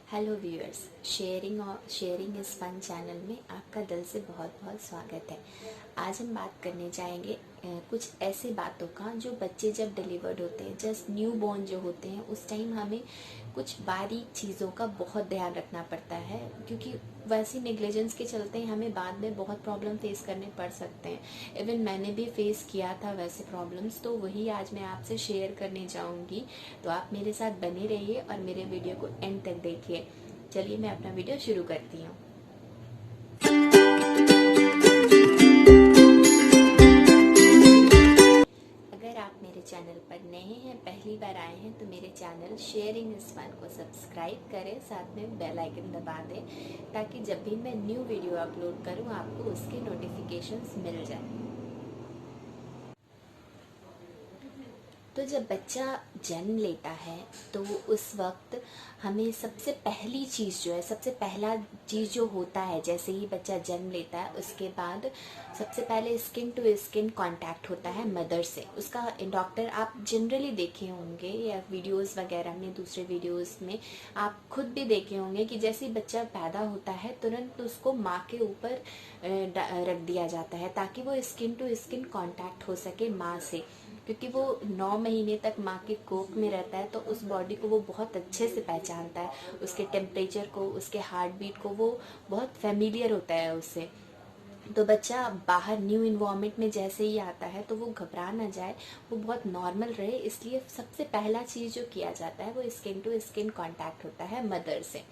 Hello viewers, sharing इस fun channel में आपका दिल से बहुत बहुत स्वागत है। आज हम बात करने जाएंगे कुछ ऐसे बातों का जो बच्चे जब डिलीवर्ड होते हैं, जस्ट न्यू बॉर्न जो होते हैं, उस टाइम हमें कुछ बारीक चीज़ों का बहुत ध्यान रखना पड़ता है, क्योंकि वैसी नेग्लिजेंस के चलते हमें बाद में बहुत प्रॉब्लम फेस करने पड़ सकते हैं। इवन मैंने भी फेस किया था वैसे प्रॉब्लम्स, तो वही आज मैं आपसे शेयर करने जाऊंगी। तो आप मेरे साथ बने रहिए और मेरे वीडियो को एंड तक देखिए। चलिए मैं अपना वीडियो शुरू करती हूँ। अगर आप मेरे चैनल पर नए हैं, पहली बार आए हैं, तो मेरे चैनल शेयरिंग इज फन को सब्सक्राइब करें, साथ में बेल आइकन दबा दें, ताकि जब भी मैं न्यू वीडियो अपलोड करूँ आपको उसके नोटिफिकेशंस मिल जाए। तो जब बच्चा जन्म लेता है तो उस वक्त हमें सबसे पहली चीज़ जो है, सबसे पहला चीज़ जो होता है, जैसे ही बच्चा जन्म लेता है उसके बाद सबसे पहले स्किन टू स्किन कांटेक्ट होता है मदर से। उसका डॉक्टर आप जनरली देखे होंगे या वीडियोस वगैरह में, दूसरे वीडियोस में आप खुद भी देखे होंगे कि जैसे ही बच्चा पैदा होता है तुरंत उसको माँ के ऊपर रख दिया जाता है, ताकि वो स्किन टू स्किन कांटेक्ट हो सके माँ से, क्योंकि वो 9 महीने तक माँ के कोख में रहता है। तो उस बॉडी को वो बहुत अच्छे से पहचानता है, उसके टेम्परेचर को, उसके हार्ट बीट को वो बहुत फेमिलियर होता है उससे। तो बच्चा बाहर न्यू इन्वायरमेंट में जैसे ही आता है तो वो घबरा ना जाए, वो बहुत नॉर्मल रहे, इसलिए सबसे पहला चीज़ जो किया जाता है वो स्किन टू स्किन कांटेक्ट होता है मदर से।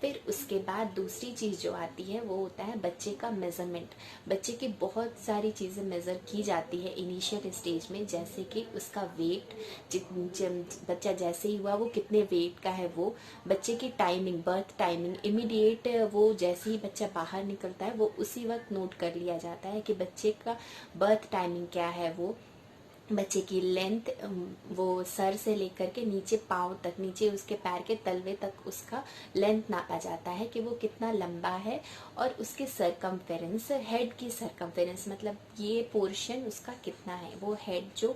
फिर उसके बाद दूसरी चीज़ जो आती है वो होता है बच्चे का मेजरमेंट। बच्चे की बहुत सारी चीज़ें मेज़र की जाती है इनिशियल स्टेज में, जैसे कि उसका वेट, बच्चा जैसे ही हुआ वो कितने वेट का है, वो बच्चे की टाइमिंग, बर्थ टाइमिंग इमीडिएट, वो जैसे ही बच्चा बाहर निकलता है वो उसी वक्त नोट कर लिया जाता है कि बच्चे का बर्थ टाइमिंग क्या है। वो बच्चे की लेंथ, वो सर से लेकर के नीचे पाँव तक, नीचे उसके पैर के तलवे तक उसका लेंथ नापा जाता है कि वो कितना लंबा है। और उसके सरकमफेरेंस, हेड की सरकमफेरेंस मतलब ये पोर्शन उसका कितना है, वो हेड जो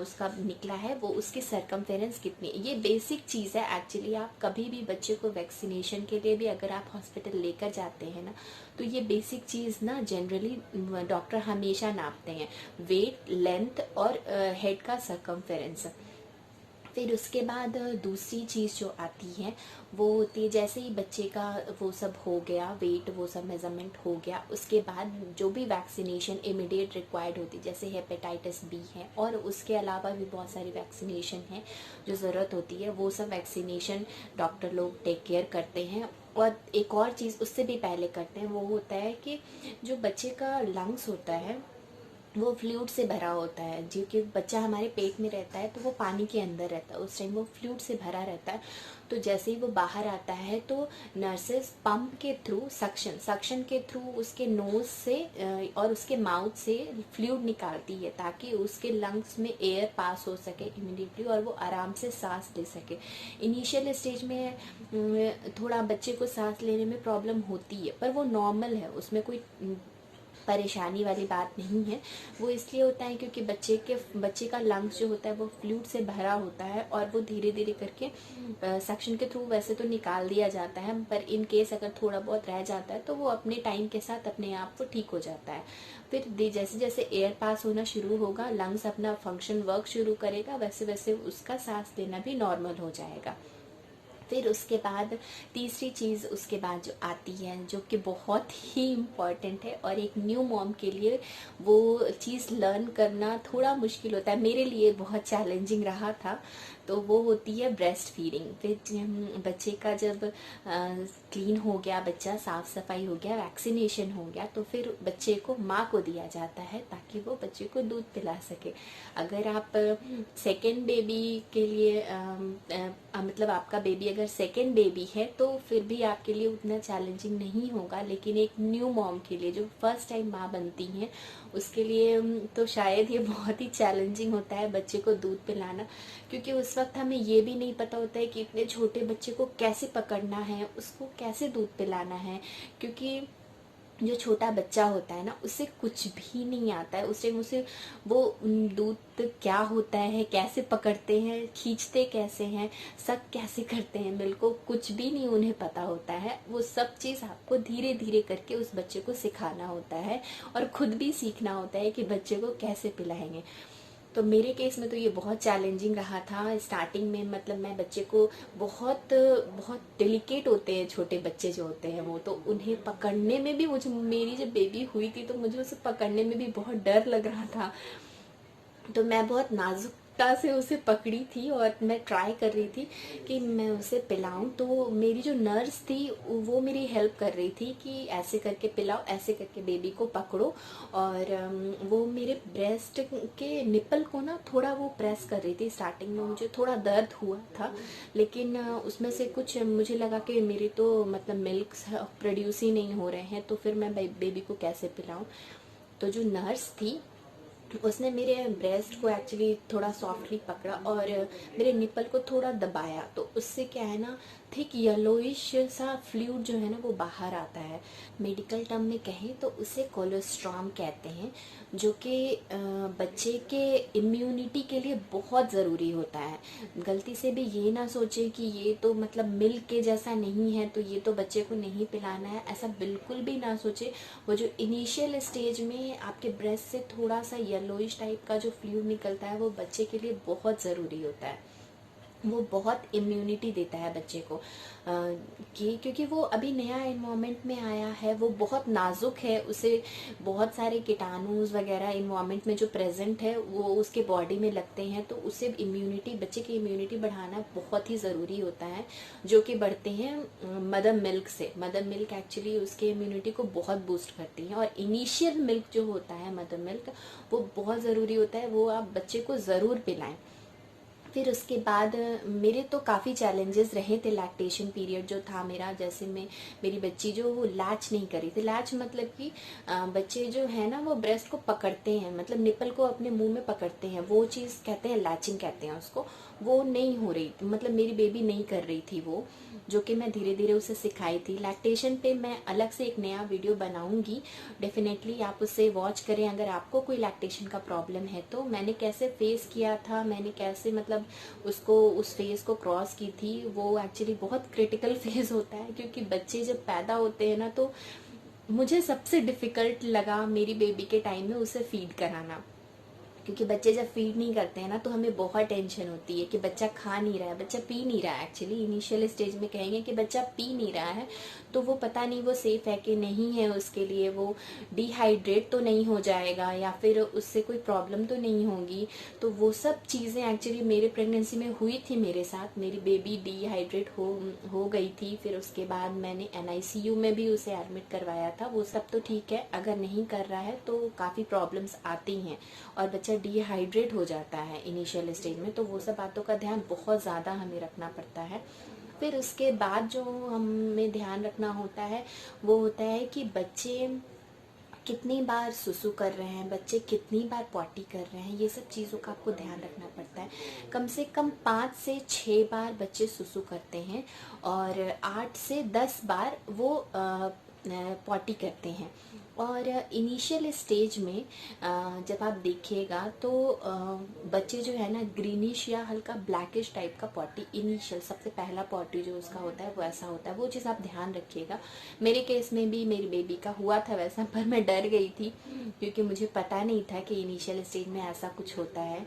उसका निकला है वो उसकी सरकमफेरेंस कितनी है। ये बेसिक चीज़ है एक्चुअली। आप कभी भी बच्चे को वैक्सीनेशन के लिए भी अगर आप हॉस्पिटल लेकर जाते हैं ना, तो ये बेसिक चीज़ ना जनरली डॉक्टर हमेशा नापते हैं, वेट, लेंथ और हेड का सरकमफेरेंस। फिर उसके बाद दूसरी चीज़ जो आती है वो होती है, जैसे ही बच्चे का वो सब हो गया, वेट, वो सब मेजरमेंट हो गया, उसके बाद जो भी वैक्सीनेशन इमीडिएट रिक्वायर्ड होती है, जैसे हेपेटाइटिस बी है और उसके अलावा भी बहुत सारी वैक्सीनेशन है जो ज़रूरत होती है, वो सब वैक्सीनेशन डॉक्टर लोग टेक केयर करते हैं। और एक और चीज़ उससे भी पहले करते हैं, वो होता है कि जो बच्चे का लंग्स होता है वो फ्लूइड से भरा होता है। क्योंकि बच्चा हमारे पेट में रहता है तो वो पानी के अंदर रहता है, उस टाइम वो फ्लूइड से भरा रहता है। तो जैसे ही वो बाहर आता है तो नर्सेस पंप के थ्रू, सक्शन के थ्रू उसके नोज से और उसके माउथ से फ्लूइड निकालती है, ताकि उसके लंग्स में एयर पास हो सके इमीडिएटली और वो आराम से सांस ले सके। इनिशियल स्टेज में थोड़ा बच्चे को सांस लेने में प्रॉब्लम होती है, पर वो नॉर्मल है, उसमें कोई परेशानी वाली बात नहीं है। वो इसलिए होता है क्योंकि बच्चे का लंग्स जो होता है वो फ्लूइड से भरा होता है और वो धीरे धीरे करके सक्शन के थ्रू वैसे तो निकाल दिया जाता है, पर इन केस अगर थोड़ा बहुत रह जाता है तो वो अपने टाइम के साथ अपने आप वो ठीक हो जाता है। फिर जैसे जैसे एयर पास होना शुरू होगा, लंग्स अपना फंक्शन वर्क शुरू करेगा, वैसे वैसे उसका सांस लेना भी नॉर्मल हो जाएगा। फिर उसके बाद तीसरी चीज़ उसके बाद जो आती है, जो कि बहुत ही इम्पॉर्टेंट है और एक न्यू मॉम के लिए वो चीज़ लर्न करना थोड़ा मुश्किल होता है, मेरे लिए बहुत चैलेंजिंग रहा था। तो वो होती है ब्रेस्ट फीडिंग। फिर बच्चे का जब क्लीन हो गया, बच्चा साफ सफाई हो गया, वैक्सीनेशन हो गया, तो फिर बच्चे को माँ को दिया जाता है ताकि वो बच्चे को दूध पिला सके। अगर आप सेकेंड बेबी के लिए मतलब आपका बेबी अगर सेकेंड बेबी है तो फिर भी आपके लिए उतना चैलेंजिंग नहीं होगा, लेकिन एक न्यू मॉम के लिए जो फर्स्ट टाइम माँ बनती हैं उसके लिए तो शायद ये बहुत ही चैलेंजिंग होता है बच्चे को दूध पिलाना, क्योंकि उस वक्त हमें ये भी नहीं पता होता है कि इतने छोटे बच्चे को कैसे पकड़ना है, उसको कैसे दूध पिलाना है। क्योंकि जो छोटा बच्चा होता है ना, उसे कुछ भी नहीं आता है उस टाइम। उसे वो दूध क्या होता है, कैसे पकड़ते हैं, खींचते कैसे हैं, सक कैसे करते हैं, मिल्क को कुछ भी नहीं उन्हें पता होता है। वो सब चीज़ आपको धीरे धीरे करके उस बच्चे को सिखाना होता है और खुद भी सीखना होता है कि बच्चे को कैसे पिलाएंगे। तो मेरे केस में तो ये बहुत चैलेंजिंग रहा था स्टार्टिंग में। मतलब मैं बच्चे को बहुत बहुत डेलिकेट होते हैं छोटे बच्चे जो होते हैं वो, तो उन्हें पकड़ने में भी, मुझे मेरी जब बेबी हुई थी तो मुझे उसे पकड़ने में भी बहुत डर लग रहा था। तो मैं बहुत नाजुकता से उसे पकड़ी थी और मैं ट्राई कर रही थी कि मैं उसे पिलाऊं। तो मेरी जो नर्स थी वो मेरी हेल्प कर रही थी कि ऐसे करके पिलाओ, ऐसे करके बेबी को पकड़ो। और वो मेरे ब्रेस्ट के निपल को ना थोड़ा वो प्रेस कर रही थी। स्टार्टिंग में मुझे थोड़ा दर्द हुआ था, लेकिन उसमें से कुछ मुझे लगा कि मेरी तो मतलब मिल्क प्रोड्यूस ही नहीं हो रहे हैं, तो फिर मैं बेबी को कैसे पिलाऊं। तो जो नर्स थी उसने मेरे ब्रेस्ट को एक्चुअली थोड़ा सॉफ्टली पकड़ा और मेरे निपल को थोड़ा दबाया। तो उससे क्या है ना, थिक येलोइश सा फ्लूइड जो है ना वो बाहर आता है। मेडिकल टर्म में कहें तो उसे कोलोस्ट्रॉम कहते हैं, जो कि बच्चे के इम्यूनिटी के लिए बहुत ज़रूरी होता है। गलती से भी ये ना सोचे कि ये तो मतलब मिल्क के जैसा नहीं है तो ये तो बच्चे को नहीं पिलाना है, ऐसा बिल्कुल भी ना सोचे। वो जो इनिशियल स्टेज में आपके ब्रेस्ट से थोड़ा सा येलोइश टाइप का जो फ्लूइड निकलता है वो बच्चे के लिए बहुत ज़रूरी होता है। वो बहुत इम्यूनिटी देता है बच्चे को क्योंकि वो अभी नया इन्वायरमेंट में आया है, वो बहुत नाजुक है, उसे बहुत सारे कीटाणुज वगैरह इन्वायरमेंट में जो प्रेजेंट है वो उसके बॉडी में लगते हैं। तो उसे इम्यूनिटी, बच्चे की इम्यूनिटी बढ़ाना बहुत ही ज़रूरी होता है, जो कि बढ़ते हैं मदर मिल्क से। मदर मिल्क एक्चुअली उसके इम्यूनिटी को बहुत बूस्ट करती है। और इनिशियल मिल्क जो होता है मदर मिल्क, वो बहुत ज़रूरी होता है, वो आप बच्चे को ज़रूर पिलाएं। फिर उसके बाद मेरे तो काफ़ी चैलेंजेस रहे थे लैक्टेशन पीरियड जो था मेरा। जैसे मेरी बच्ची जो वो लैच नहीं करी थी। लैच मतलब कि बच्चे जो है ना वो ब्रेस्ट को पकड़ते हैं, मतलब निपल को अपने मुंह में पकड़ते हैं, वो चीज़ कहते हैं लैचिंग कहते हैं उसको। वो नहीं हो रही, मतलब मेरी बेबी नहीं कर रही थी वो, जो कि मैं धीरे धीरे उसे सिखाई थी। लैक्टेशन पे मैं अलग से एक नया वीडियो बनाऊंगी, डेफिनेटली आप उसे वॉच करें अगर आपको कोई लैक्टेशन का प्रॉब्लम है तो। मैंने कैसे फेस किया था, मैंने कैसे मतलब उसको उस फेज को क्रॉस की थी, वो एक्चुअली बहुत क्रिटिकल फेज होता है। क्योंकि बच्चे जब पैदा होते हैं ना, तो मुझे सबसे डिफिकल्ट लगा मेरी बेबी के टाइम में उसे फीड कराना। क्योंकि बच्चे जब फीड नहीं करते हैं ना तो हमें बहुत टेंशन होती है कि बच्चा खा नहीं रहा है, बच्चा पी नहीं रहा है। एक्चुअली इनिशियल स्टेज में कहेंगे कि बच्चा पी नहीं रहा है, तो वो पता नहीं वो सेफ है कि नहीं है उसके लिए, वो डिहाइड्रेट तो नहीं हो जाएगा या फिर उससे कोई प्रॉब्लम तो नहीं होगी। तो वो सब चीज़ें एक्चुअली मेरे प्रेगनेंसी में हुई थी मेरे साथ। मेरी बेबी डिहाइड्रेट हो गई थी। फिर उसके बाद मैंने NICU में भी उसे एडमिट करवाया था। वो सब तो ठीक है, अगर नहीं कर रहा है तो काफ़ी प्रॉब्लम्स आती हैं और बच्चा डिहाइड्रेट हो जाता है इनिशियल स्टेज में। तो वो सब बातों का ध्यान बहुत ज़्यादा हमें रखना पड़ता है। फिर उसके बाद जो हमें ध्यान रखना होता है वो होता है कि बच्चे कितनी बार सुसु कर रहे हैं, बच्चे कितनी बार पॉटी कर रहे हैं, ये सब चीज़ों का आपको ध्यान रखना पड़ता है। कम से कम 5 से 6 बार बच्चे सुसु करते हैं और 8 से 10 बार वो पॉटी करते हैं। और इनिशियल स्टेज में जब आप देखिएगा तो बच्चे जो है ना ग्रीनिश या हल्का ब्लैकिश टाइप का पॉटी, इनिशियल सबसे पहला पॉटी जो उसका होता है वो ऐसा होता है। वो चीज़ आप ध्यान रखिएगा। मेरे केस में भी मेरी बेबी का हुआ था वैसा, पर मैं डर गई थी क्योंकि मुझे पता नहीं था कि इनिशियल स्टेज में ऐसा कुछ होता है।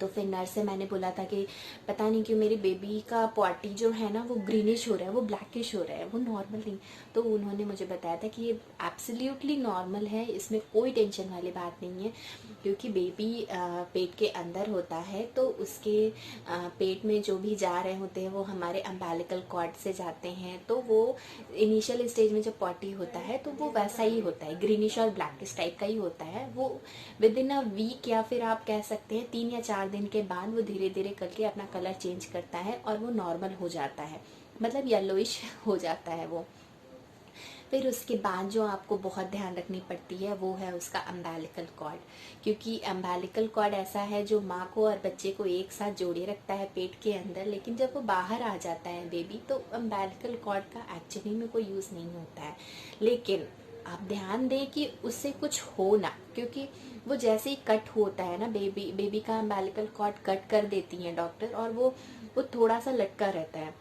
तो फिर नर्स से मैंने बोला था कि पता नहीं क्यों मेरी बेबी का पॉटी जो है ना वो ग्रीनिश हो रहा है, वो ब्लैकिश हो रहा है, वो नॉर्मल नहीं। तो उन्होंने मुझे बताया था कि ये एब्सोल्युटली नॉर्मल है, इसमें कोई टेंशन वाली बात नहीं है। क्योंकि बेबी पेट के अंदर होता है तो उसके पेट में जो भी जा रहे होते हैं वो हमारे अम्बेलिकल कॉर्ड से जाते हैं। तो वो इनिशियल स्टेज में जब पॉटी होता है तो वो वैसा ही होता है, ग्रीनिश और ब्लैकिश टाइप का ही होता है। वो विद इन अ वीक या फिर आप कह सकते हैं 3 या 4 दिन के बाद वो धीरे धीरे करके अपना कलर चेंज करता है और वो नॉर्मल हो जाता है, मतलब येलोइश हो जाता है वो। फिर उसके बाद जो आपको बहुत ध्यान रखनी पड़ती है वो है उसका अम्बेलिकल कॉर्ड। क्योंकि अम्बेलिकल कॉर्ड ऐसा है जो माँ को और बच्चे को एक साथ जोड़े रखता है पेट के अंदर, लेकिन जब वो बाहर आ जाता है बेबी तो अम्बेलिकल कॉर्ड का एक्चुअली में कोई यूज़ नहीं होता है। लेकिन आप ध्यान दें कि उससे कुछ हो ना, क्योंकि वो जैसे ही कट होता है ना, बेबी का अम्बिलिकल कॉर्ड कट कर देती हैं डॉक्टर, और वो थोड़ा सा लटका रहता है,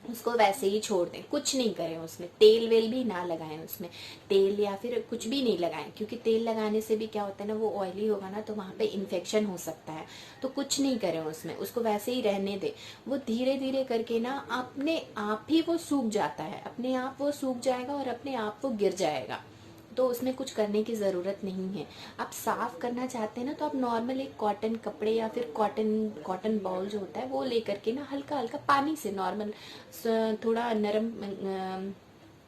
उसको वैसे ही छोड़ दें, कुछ नहीं करें उसमें, तेल वेल भी ना लगाएं उसमें, तेल या फिर कुछ भी नहीं लगाएं, क्योंकि तेल लगाने से भी क्या होता है ना, वो ऑयली होगा ना तो वहां पे इन्फेक्शन हो सकता है। तो कुछ नहीं करें उसमें, उसको वैसे ही रहने दें। वो धीरे धीरे करके ना अपने आप ही वो सूख जाता है, अपने आप वो सूख जाएगा और अपने आप वो गिर जाएगा। तो उसमें कुछ करने की ज़रूरत नहीं है। आप साफ करना चाहते हैं ना, तो आप नॉर्मल एक कॉटन कपड़े या फिर कॉटन बॉल जो होता है वो लेकर के ना हल्का हल्का पानी से, नॉर्मल थोड़ा नरम,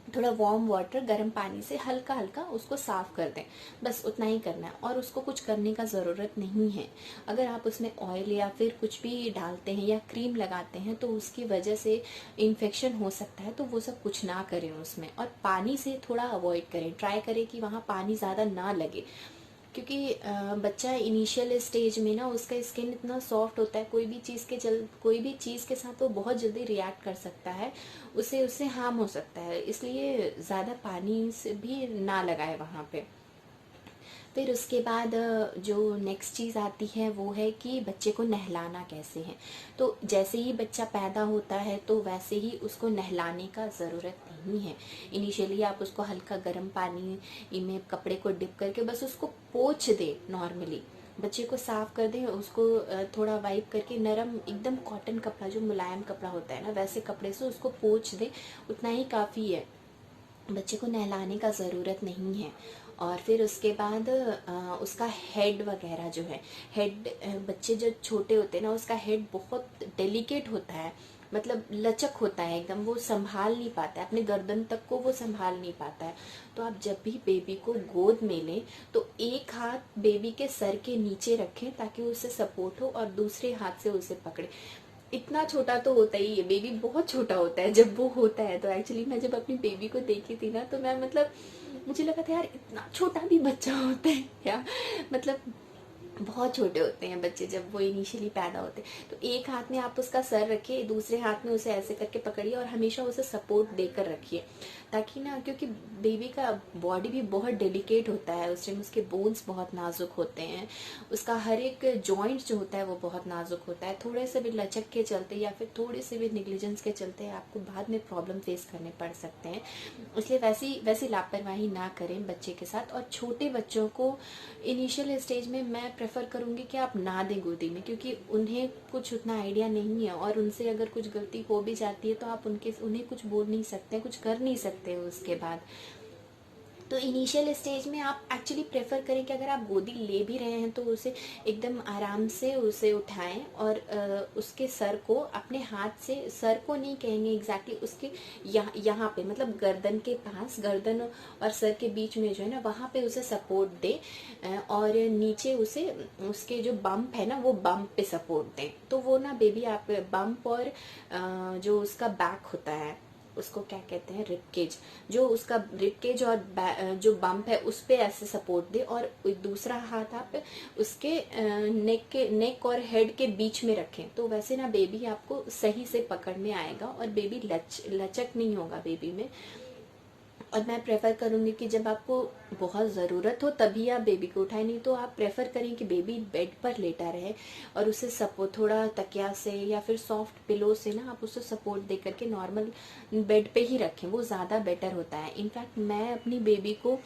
थोड़ा वार्म वाटर गर्म पानी से हल्का हल्का उसको साफ कर दें। बस उतना ही करना है, और उसको कुछ करने का ज़रूरत नहीं है। अगर आप उसमें ऑयल या फिर कुछ भी डालते हैं या क्रीम लगाते हैं तो उसकी वजह से इन्फेक्शन हो सकता है, तो वो सब कुछ ना करें उसमें। और पानी से थोड़ा अवॉइड करें, ट्राई करें कि वहाँ पानी ज़्यादा ना लगे, क्योंकि बच्चा इनिशियल स्टेज में ना उसका स्किन इतना सॉफ्ट होता है, कोई भी चीज़ के साथ वो बहुत जल्दी रिएक्ट कर सकता है, उससे हार्म हो सकता है, इसलिए ज़्यादा पानी से भी ना लगाए वहाँ पे। फिर उसके बाद जो नेक्स्ट चीज़ आती है वो है कि बच्चे को नहलाना कैसे है। तो जैसे ही बच्चा पैदा होता है तो वैसे ही उसको नहलाने का ज़रूरत नहीं है। इनिशियली आप उसको हल्का गर्म पानी में कपड़े को डिप करके बस उसको पोंछ दे, नॉर्मली बच्चे को साफ कर दें, उसको थोड़ा वाइप करके नरम एकदम कॉटन कपड़ा, जो मुलायम कपड़ा होता है ना, वैसे कपड़े से उसको पोंछ दे, उतना ही काफ़ी है। बच्चे को नहलाने का ज़रूरत नहीं है। और फिर उसके बाद उसका हेड वगैरह जो है, बच्चे जो छोटे होते हैं ना, उसका हेड बहुत डेलिकेट होता है, मतलब लचक होता है एकदम, वो संभाल नहीं पाता है, अपने गर्दन तक को वो संभाल नहीं पाता है। तो आप जब भी बेबी को गोद में लें तो एक हाथ बेबी के सर के नीचे रखें ताकि उसे सपोर्ट हो, और दूसरे हाथ से उसे पकड़े। इतना छोटा तो होता ही है, बेबी बहुत छोटा होता है जब वो होता है। तो एक्चुअली मैं जब अपनी बेबी को देखी थी ना, तो मैं मतलब मुझे लगा था यार इतना छोटा भी बच्चा होता है क्या, मतलब बहुत छोटे होते हैं बच्चे जब वो इनिशियली पैदा होते हैं। तो एक हाथ में आप उसका सर रखिए, दूसरे हाथ में उसे ऐसे करके पकड़िए और हमेशा उसे सपोर्ट देकर रखिए, ताकि ना, क्योंकि बेबी का बॉडी भी बहुत डेलिकेट होता है, उस टाइम उसके बोन्स बहुत नाजुक होते हैं, उसका हर एक जॉइंट जो होता है वो बहुत नाजुक होता है। थोड़े से भी लचक के चलते या फिर थोड़े से भी निग्लिजेंस के चलते आपको बाद में प्रॉब्लम फेस करने पड़ सकते हैं। इसलिए वैसी लापरवाही ना करें बच्चे के साथ। और छोटे बच्चों को इनिशियल स्टेज में मैं प्रेफर करूंगी कि आप ना दें गोदी में, क्योंकि उन्हें कुछ उतना आइडिया नहीं है, और उनसे अगर कुछ गलती हो भी जाती है तो आप उन्हें कुछ बोल नहीं सकते, कुछ कर नहीं सकते उसके बाद। तो इनिशियल स्टेज में आप एक्चुअली प्रेफर करें कि अगर आप गोदी ले भी रहे हैं तो उसे एकदम आराम से उसे उठाएं, और उसके सर को अपने हाथ से, सर को नहीं कहेंगे एग्जैक्टली, उसके यहाँ पे, मतलब गर्दन के पास, गर्दन और सर के बीच में जो है ना, वहाँ पे उसे सपोर्ट दें, और नीचे उसे, उसके जो बम्प है ना, वो बम्प पे सपोर्ट दें। तो वो ना बेबी आप बम्प और जो उसका बैक होता है, उसको क्या कहते हैं, रिबकेज, जो उसका रिबकेज और जो बम्प है उस पे ऐसे सपोर्ट दे, और दूसरा हाथ आप उसके नेक और हेड के बीच में रखें। तो वैसे ना बेबी आपको सही से पकड़ में आएगा और बेबी लचक नहीं होगा बेबी में। और मैं प्रेफर करूंगी कि जब आपको बहुत ज़रूरत हो तभी आप बेबी को उठाएं, नहीं तो आप प्रेफर करें कि बेबी बेड पर लेटा रहे और उसे सपोर्ट थोड़ा तकिया से या फिर सॉफ्ट पिलो से ना आप उसे सपोर्ट दे करके नॉर्मल बेड पे ही रखें, वो ज़्यादा बेटर होता है। इनफैक्ट मैं अपनी बेबी को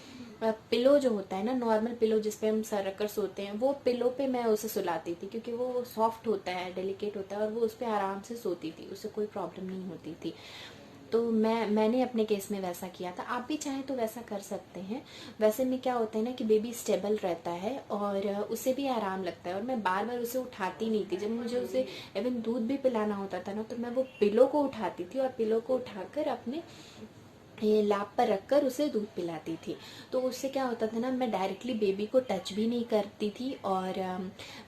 पिलो जो होता है ना, नॉर्मल पिलो जिसपे हम सर रखकर सोते हैं, वो पिलो पे मैं उसे सुलाती थी, क्योंकि वो सॉफ्ट होता है, डेलिकेट होता है, और वो उस पर आराम से सोती थी, उसे कोई प्रॉब्लम नहीं होती थी। तो मैंने अपने केस में वैसा किया था, आप भी चाहें तो वैसा कर सकते हैं। वैसे में क्या होता है ना कि बेबी स्टेबल रहता है और उसे भी आराम लगता है, और मैं बार बार उसे उठाती नहीं थी। जब मुझे उसे इवन दूध भी पिलाना होता था ना, तो मैं वो पिलो को उठाती थी और पिलो को उठाकर अपने ये लाप पर रखकर उसे दूध पिलाती थी। तो उससे क्या होता था ना, मैं डायरेक्टली बेबी को टच भी नहीं करती थी, और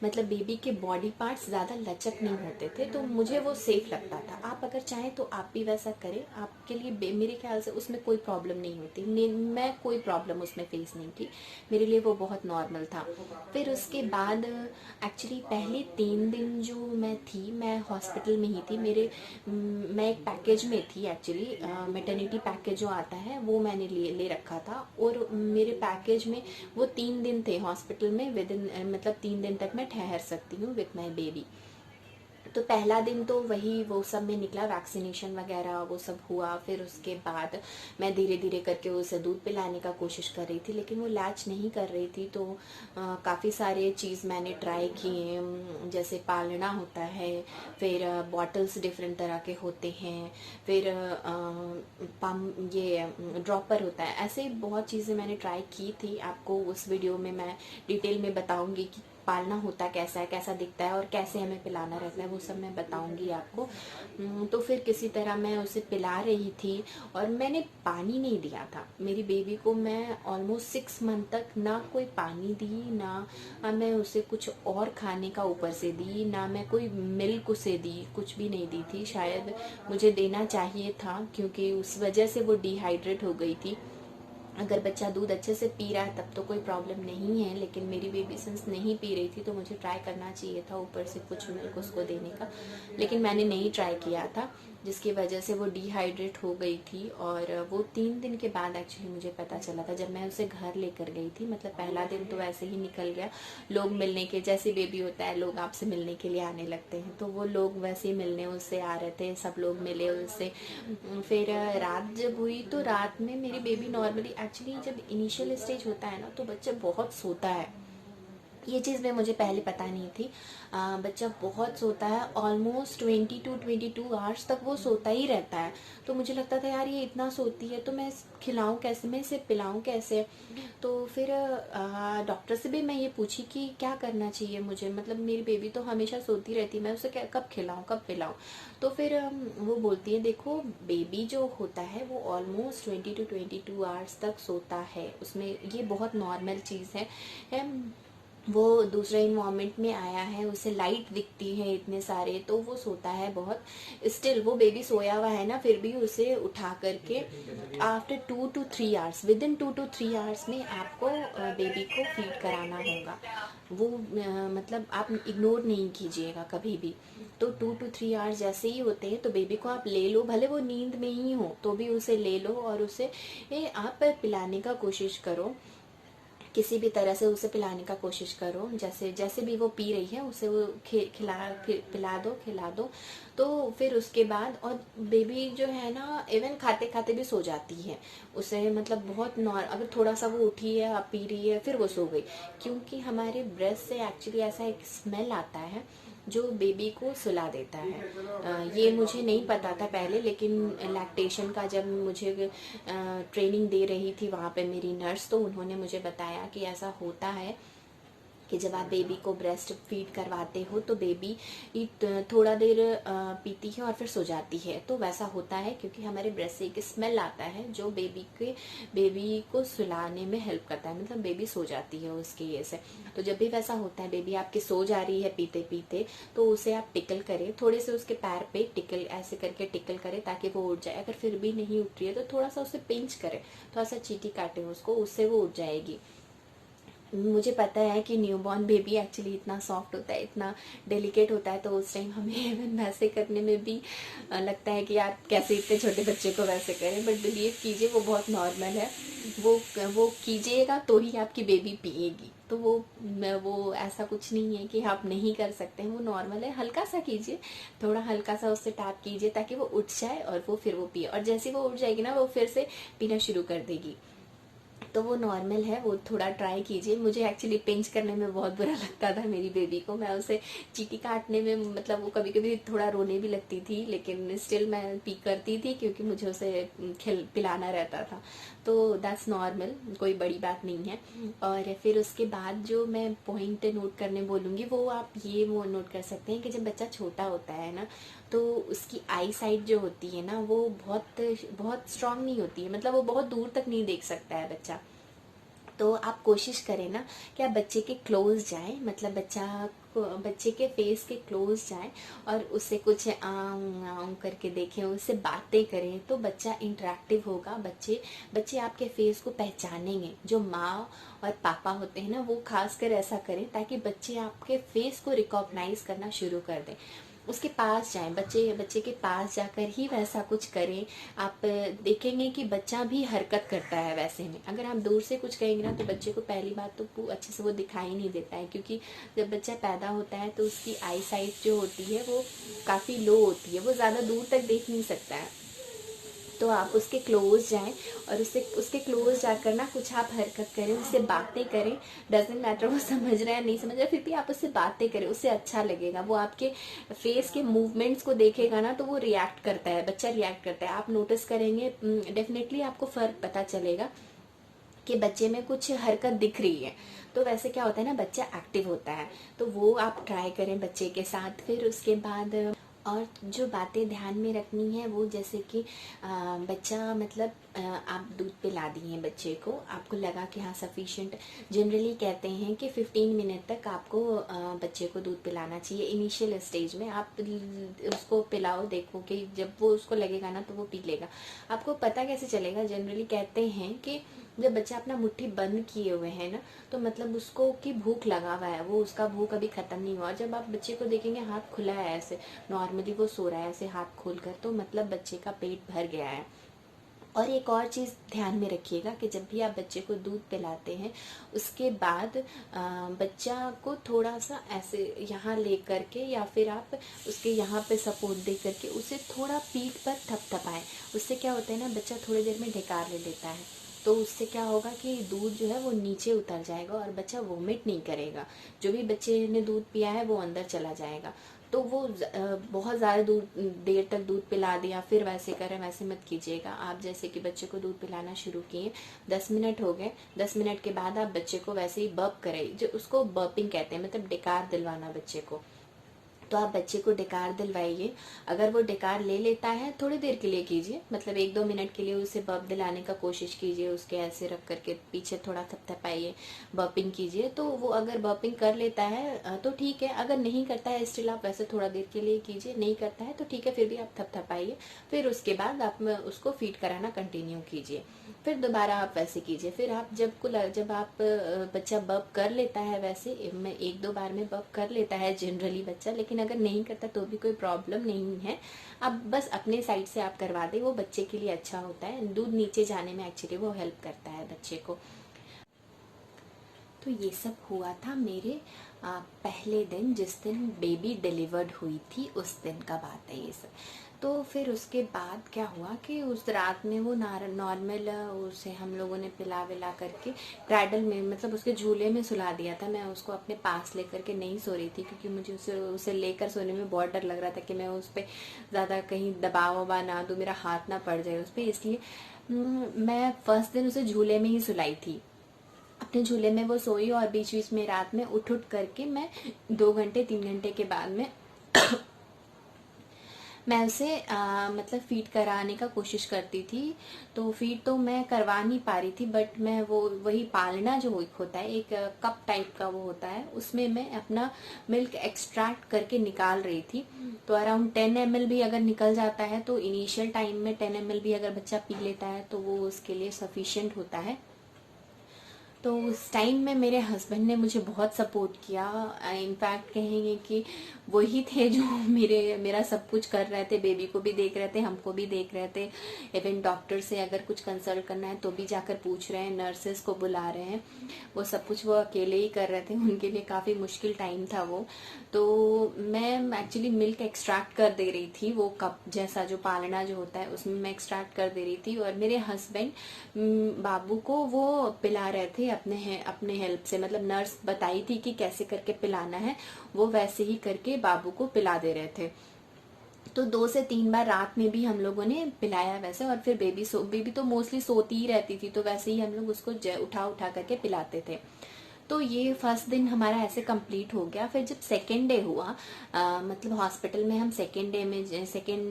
मतलब बेबी के बॉडी पार्ट्स ज़्यादा लचक नहीं होते थे, तो मुझे वो सेफ लगता था। आप अगर चाहें तो आप भी वैसा करें, आपके लिए मेरे ख्याल से उसमें कोई प्रॉब्लम नहीं होती। मैं कोई प्रॉब्लम उसमें फेस नहीं की, मेरे लिए वो बहुत नॉर्मल था। फिर उसके बाद एक्चुअली पहले 3 दिन जो मैं थी, मैं हॉस्पिटल में ही थी। मैं एक पैकेज में थी एक्चुअली, मेटर्निटी पैकेज जो आता है वो मैंने ले रखा था, और मेरे पैकेज में वो 3 दिन थे हॉस्पिटल में, विद इन मतलब 3 दिन तक मैं ठहर सकती हूँ विथ माई बेबी। तो पहला दिन तो वही वो सब में निकला, वैक्सीनेशन वगैरह वो सब हुआ। फिर उसके बाद मैं धीरे धीरे करके उसे दूध पिलाने का कोशिश कर रही थी, लेकिन वो लैच नहीं कर रही थी। तो काफ़ी सारे चीज़ मैंने ट्राई किए, जैसे पालना होता है, फिर बॉटल्स डिफरेंट तरह के होते हैं, फिर पम ये ड्रॉपर होता है, ऐसे बहुत चीज़ें मैंने ट्राई की थी। आपको उस वीडियो में मैं डिटेल में बताऊंगी कि पालना होता कैसा है, कैसा दिखता है और कैसे हमें पिलाना रहता है, वो सब मैं बताऊंगी आपको। तो फिर किसी तरह मैं उसे पिला रही थी, और मैंने पानी नहीं दिया था मेरी बेबी को। मैं ऑलमोस्ट 6 मंथ तक ना कोई पानी दी, ना मैं उसे कुछ और खाने का ऊपर से दी, ना मैं कोई मिल्क उसे दी, कुछ भी नहीं दी थी। शायद मुझे देना चाहिए था, क्योंकि उस वजह से वो डिहाइड्रेट हो गई थी। अगर बच्चा दूध अच्छे से पी रहा है तब तो कोई प्रॉब्लम नहीं है, लेकिन मेरी बेबी सिंस नहीं पी रही थी तो मुझे ट्राई करना चाहिए था ऊपर से कुछ मिल्क उसको देने का, लेकिन मैंने नहीं ट्राई किया था, जिसकी वजह से वो डिहाइड्रेट हो गई थी। और वो 3 दिन के बाद एक्चुअली मुझे पता चला था, जब मैं उसे घर लेकर गई थी। मतलब पहला दिन तो ऐसे ही निकल गया, लोग मिलने के, जैसे बेबी होता है लोग आपसे मिलने के लिए आने लगते हैं, तो वो लोग वैसे ही मिलने उससे आ रहे थे, सब लोग मिले उससे। फिर रात जब हुई तो रात में मेरी बेबी नॉर्मली, एक्चुअली जब इनिशियल स्टेज होता है ना तो बच्चा बहुत सोता है, ये चीज़ में मुझे पहले पता नहीं थी। बच्चा बहुत सोता है, ऑलमोस्ट 22 आवर्स तक वो सोता ही रहता है। तो मुझे लगता था यार ये इतना सोती है तो मैं खिलाऊं कैसे, मैं इसे पिलाऊं कैसे। तो फिर डॉक्टर से भी मैं ये पूछी कि क्या करना चाहिए मुझे, मतलब मेरी बेबी तो हमेशा सोती रहती है, मैं उसे कब खिलाऊं कब पिलाऊं। तो फिर वो बोलती है देखो बेबी जो होता है वो ऑलमोस्ट 22 आवर्स तक सोता है, उसमें ये बहुत नॉर्मल चीज़ है। वो दूसरे इन्वायरमेंट में आया है, उसे लाइट दिखती है इतने सारे, तो वो सोता है बहुत। स्टिल वो बेबी सोया हुआ है ना, फिर भी उसे उठा करके after 2 to 3 hours, with in 2 to 3 hours में आपको बेबी को फीड कराना होगा। वो मतलब आप इग्नोर नहीं कीजिएगा कभी भी। तो 2 to 3 आवर्स जैसे ही होते हैं तो बेबी को आप ले लो, भले वो नींद में ही हो तो भी उसे ले लो, और उसे आप पिलाने का कोशिश करो, किसी भी तरह से उसे पिलाने का कोशिश करो। जैसे जैसे भी वो पी रही है उसे वो खिला दो। तो फिर उसके बाद, और बेबी जो है ना इवन खाते खाते भी सो जाती है, उसे मतलब बहुत अगर थोड़ा सा वो उठी है अब पी रही है फिर वो सो गई, क्योंकि हमारे ब्रेस्ट से एक्चुअली ऐसा एक स्मेल आता है जो बेबी को सुला देता है। ये मुझे नहीं पता था पहले, लेकिन लैक्टेशन का जब मुझे ट्रेनिंग दे रही थी वहाँ पे मेरी नर्स, तो उन्होंने मुझे बताया कि ऐसा होता है कि जब आप बेबी को ब्रेस्ट फीड करवाते हो तो बेबी थोड़ा देर पीती है और फिर सो जाती है। तो वैसा होता है क्योंकि हमारे ब्रेस्ट से एक स्मेल आता है जो बेबी को सुलाने में हेल्प करता है, मतलब बेबी सो जाती है उसकी ये से। तो जब भी वैसा होता है, बेबी आपकी सो जा रही है पीते पीते, तो उसे आप टिकल करें, थोड़े से उसके पैर पे टिकल ऐसे करके टिकल करें ताकि वो उठ जाए। अगर फिर भी नहीं उठ रही है तो थोड़ा सा उसे पिंच करें, थोड़ा सा चीटी काटें उसको, उससे वो उठ जाएगी। मुझे पता है कि न्यूबॉर्न बेबी एक्चुअली इतना सॉफ्ट होता है, इतना डेलिकेट होता है, तो उस टाइम हमें इवन वैसे करने में भी लगता है कि यार कैसे इतने छोटे बच्चे को वैसे करें, बट बिलीव कीजिए वो बहुत नॉर्मल है। वो कीजिएगा तो ही आपकी बेबी पिएगी, तो वो ऐसा कुछ नहीं है कि आप नहीं कर सकते हैं, वो नॉर्मल है। हल्का सा कीजिए, थोड़ा हल्का सा उससे टैप कीजिए ताकि वो उठ जाए और वो फिर वो पिए, और जैसे वो उठ जाएगी ना वो फिर से पीना शुरू कर देगी। तो वो नॉर्मल है, वो थोड़ा ट्राई कीजिए। मुझे एक्चुअली पिंच करने में बहुत बुरा लगता था मेरी बेबी को, मैं उसे चीटी काटने में मतलब वो कभी कभी थोड़ा रोने भी लगती थी, लेकिन स्टिल मैं पी करती थी क्योंकि मुझे उसे पिलाना रहता था। तो दैट्स नॉर्मल, कोई बड़ी बात नहीं है। और फिर उसके बाद जो मैं पॉइंट नोट करने बोलूँगी वो आप वो नोट कर सकते हैं कि जब बच्चा छोटा होता है ना तो उसकी आई साइट जो होती है ना वो बहुत बहुत स्ट्रांग नहीं होती है, मतलब वो बहुत दूर तक नहीं देख सकता है बच्चा। तो आप कोशिश करें ना कि आप बच्चे के क्लोज जाएं, मतलब बच्चे के फेस के क्लोज जाएं और उससे कुछ आऊं करके देखें, उससे बातें करें, तो बच्चा इंटरेक्टिव होगा। बच्चे आपके फेस को पहचानेंगे। जो माँ और पापा होते हैं ना वो खासकर ऐसा करें ताकि बच्चे आपके फेस को रिकॉग्नाइज करना शुरू कर दें। उसके पास जाएं, बच्चे के पास जाकर ही वैसा कुछ करें। आप देखेंगे कि बच्चा भी हरकत करता है वैसे में। अगर आप दूर से कुछ कहेंगे ना तो बच्चे को पहली बात तो अच्छे से वो दिखाई नहीं देता है, क्योंकि जब बच्चा पैदा होता है तो उसकी आई साइट जो होती है वो काफ़ी लो होती है, वो ज़्यादा दूर तक देख नहीं सकता है। तो आप उसके क्लोज जाएं और उसके क्लोज जाकर ना कुछ आप हरकत करें, उससे बातें करें। डजेंट मैटर वो समझ रहा है नहीं समझ रहा, फिर भी आप उससे बातें करें, उससे अच्छा लगेगा। वो आपके फेस के मूवमेंट्स को देखेगा ना तो वो रिएक्ट करता है, बच्चा रिएक्ट करता है। आप नोटिस करेंगे, डेफिनेटली आपको फर्क पता चलेगा कि बच्चे में कुछ हरकत दिख रही है। तो वैसे क्या होता है ना, बच्चा एक्टिव होता है। तो वो आप ट्राई करें बच्चे के साथ। फिर उसके बाद और जो बातें ध्यान में रखनी है वो जैसे कि बच्चा मतलब आप दूध पिला दिए बच्चे को, आपको लगा कि हाँ सफिशिएंट, जनरली कहते हैं कि 15 मिनट तक आपको बच्चे को दूध पिलाना चाहिए। इनिशियल स्टेज में आप उसको पिलाओ, देखो कि जब वो उसको लगेगा ना तो वो पी लेगा। आपको पता कैसे चलेगा, जनरली कहते हैं कि जब बच्चा अपना मुट्ठी बंद किए हुए है ना तो मतलब उसको की भूख लगा हुआ है, वो उसका भूख अभी खत्म नहीं हुआ। जब आप बच्चे को देखेंगे हाथ खुला है ऐसे, नॉर्मली वो सो रहा है ऐसे हाथ खोलकर, तो मतलब बच्चे का पेट भर गया है। और एक और चीज़ ध्यान में रखिएगा कि जब भी आप बच्चे को दूध पिलाते हैं उसके बाद बच्चा को थोड़ा सा ऐसे यहाँ ले करके या फिर आप उसके यहाँ पे सपोर्ट दे करके उसे थोड़ा पीठ पर थपथपाएं। उससे क्या होता है ना, बच्चा थोड़ी देर में ढेकार ले लेता है। तो उससे क्या होगा कि दूध जो है वो नीचे उतर जाएगा और बच्चा वोमिट नहीं करेगा। जो भी बच्चे ने दूध पिया है वो अंदर चला जाएगा। तो वो बहुत ज़्यादा देर तक दूध पिला दिया फिर वैसे करें, वैसे मत कीजिएगा। आप जैसे कि बच्चे को दूध पिलाना शुरू किए, 10 मिनट हो गए, 10 मिनट के बाद आप बच्चे को वैसे ही बर्प करें, जो उसको बर्पिंग कहते हैं, मतलब डकार दिलवाना बच्चे को। तो आप बच्चे को डकार दिलवाइए। अगर वो डकार ले लेता है थोड़ी देर के लिए कीजिए, मतलब 1-2 मिनट के लिए उसे बर्प दिलाने का कोशिश कीजिए, उसके ऐसे रख करके पीछे थोड़ा थपथपाइए, बर्पिंग कीजिए। तो वो अगर बर्पिंग कर लेता है तो ठीक है, अगर नहीं करता है स्टिल आप वैसे थोड़ा देर के लिए कीजिए, नहीं करता है तो ठीक है, फिर भी आप थपथपाइए। फिर उसके बाद आप उसको फीड कराना कंटिन्यू कीजिए, फिर दोबारा आप वैसे कीजिए। फिर आप जब आप बच्चा बर्प कर लेता है, वैसे मैं 1-2 बार में बर्प कर लेता है जनरली बच्चा, लेकिन अगर नहीं करता तो भी कोई प्रॉब्लम नहीं है। अब बस अपने साइड से आप करवा दें, वो बच्चे के लिए अच्छा होता है। दूध नीचे जाने में एक्चुअली वो हेल्प करता है बच्चे को। तो ये सब हुआ था मेरे पहले दिन, जिस दिन बेबी डिलीवर्ड हुई थी उस दिन का बात है ये सब। तो फिर उसके बाद क्या हुआ कि उस रात में वो नॉर्मल उसे हम लोगों ने पिला विला करके क्राइडल में, मतलब उसके झूले में सुला दिया था। मैं उसको अपने पास लेकर के नहीं सो रही थी, क्योंकि मुझे उसे लेकर सोने में बहुत डर लग रहा था कि मैं उस पर ज़्यादा कहीं दबाव वबा ना दूँ, मेरा हाथ ना पड़ जाए उस पर। इसलिए मैं फर्स्ट दिन उसे झूले में ही सुलाई थी, अपने झूले में वो सोई। और बीच बीच में रात में उठ करके मैं 2-3 घंटे के बाद में मैं उसे मतलब फीड कराने का कोशिश करती थी। तो फीड तो मैं करवा नहीं पा रही थी, बट मैं वही पालना जो होता है, एक कप टाइप का वो होता है, उसमें मैं अपना मिल्क एक्सट्रैक्ट करके निकाल रही थी। तो अराउंड 10 ml भी अगर निकल जाता है तो इनिशियल टाइम में 10 ml भी अगर बच्चा पी लेता है तो वो उसके लिए सफिशिएंट होता है। तो उस टाइम में मेरे हस्बैंड ने मुझे बहुत सपोर्ट किया। इनफैक्ट कहेंगे कि वही थे जो मेरा सब कुछ कर रहे थे, बेबी को भी देख रहे थे, हमको भी देख रहे थे। इवन डॉक्टर से अगर कुछ कंसल्ट करना है तो भी जाकर पूछ रहे हैं, नर्सेस को बुला रहे हैं, वो सब कुछ वो अकेले ही कर रहे थे। उनके लिए काफ़ी मुश्किल टाइम था वो। तो मैं एक्चुअली मिल्क एक्सट्रैक्ट कर दे रही थी, वो कप जैसा जो पालना जो होता है उसमें मैं एक्सट्रैक्ट कर दे रही थी। और मेरे हस्बैंड बाबू को वो पिला रहे थे अपने हेल्प से, मतलब नर्स बताई थी कि कैसे करके पिलाना है, वो वैसे ही करके बाबू को पिला दे रहे थे। तो 2 से 3 बार रात में भी हम लोगों ने पिलाया वैसे। और फिर बेबी तो मोस्टली सोती ही रहती थी, तो वैसे ही हम लोग उसको उठा उठा करके पिलाते थे। तो ये फर्स्ट दिन हमारा ऐसे कंप्लीट हो गया। फिर जब सेकेंड डे हुआ, मतलब हॉस्पिटल में हम सेकेंड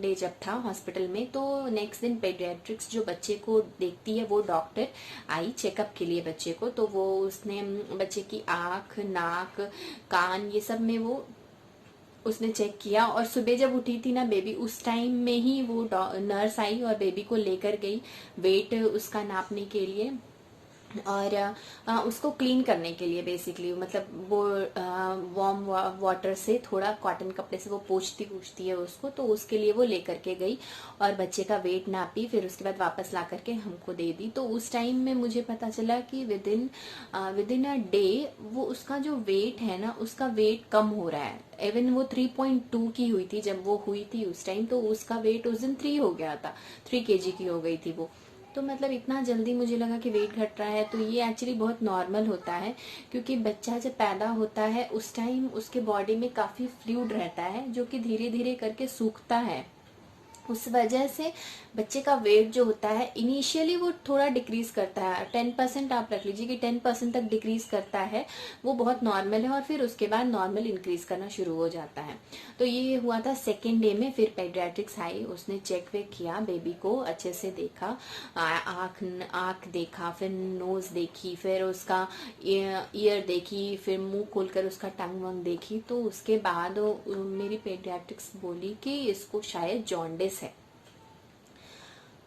डे जब था हॉस्पिटल में, तो नेक्स्ट दिन पेडियाट्रिक्स जो बच्चे को देखती है वो डॉक्टर आई चेकअप के लिए बच्चे को। तो वो उसने बच्चे की आँख, नाक, कान, ये सब में वो उसने चेक किया। और सुबह जब उठी थी ना बेबी, उस टाइम में ही वो नर्स आई और बेबी को लेकर गई वेट उसका नापने के लिए। और उसको क्लीन करने के लिए बेसिकली मतलब वो वार्म वाटर से थोड़ा कॉटन कपड़े से वो पोंछती है उसको, तो उसके लिए वो लेकर के गई और बच्चे का वेट नापी, फिर उसके बाद वापस ला करके हमको दे दी। तो उस टाइम में मुझे पता चला कि विद इन अ डे वो उसका जो वेट है ना, उसका वेट कम हो रहा है। इवन वो 3.2 की हुई थी जब वो हुई थी उस टाइम, तो उसका वेट उस दिन 3 हो गया था, 3 kg की हो गई थी वो। तो मतलब इतना जल्दी मुझे लगा कि वेट घट रहा है, तो ये एक्चुअली बहुत नॉर्मल होता है, क्योंकि बच्चा जब पैदा होता है उस टाइम उसके बॉडी में काफी फ्लूइड रहता है जो कि धीरे धीरे करके सूखता है। उस वजह से बच्चे का वेट जो होता है इनिशियली वो थोड़ा डिक्रीज करता है, 10% आप रख लीजिए कि 10% तक डिक्रीज करता है, वो बहुत नॉर्मल है, और फिर उसके बाद नॉर्मल इंक्रीज करना शुरू हो जाता है। तो ये हुआ था सेकेंड डे में। फिर पेडियाट्रिक्स आई, उसने चेक वेक किया, बेबी को अच्छे से देखा, आँख आँख देखा, फिर नोज देखी, फिर उसका ईयर देखी, फिर मुंह खोलकर उसका टंग वंग देखी। तो उसके बाद मेरी पेडियाट्रिक्स बोली कि इसको शायद जॉन्डिस है।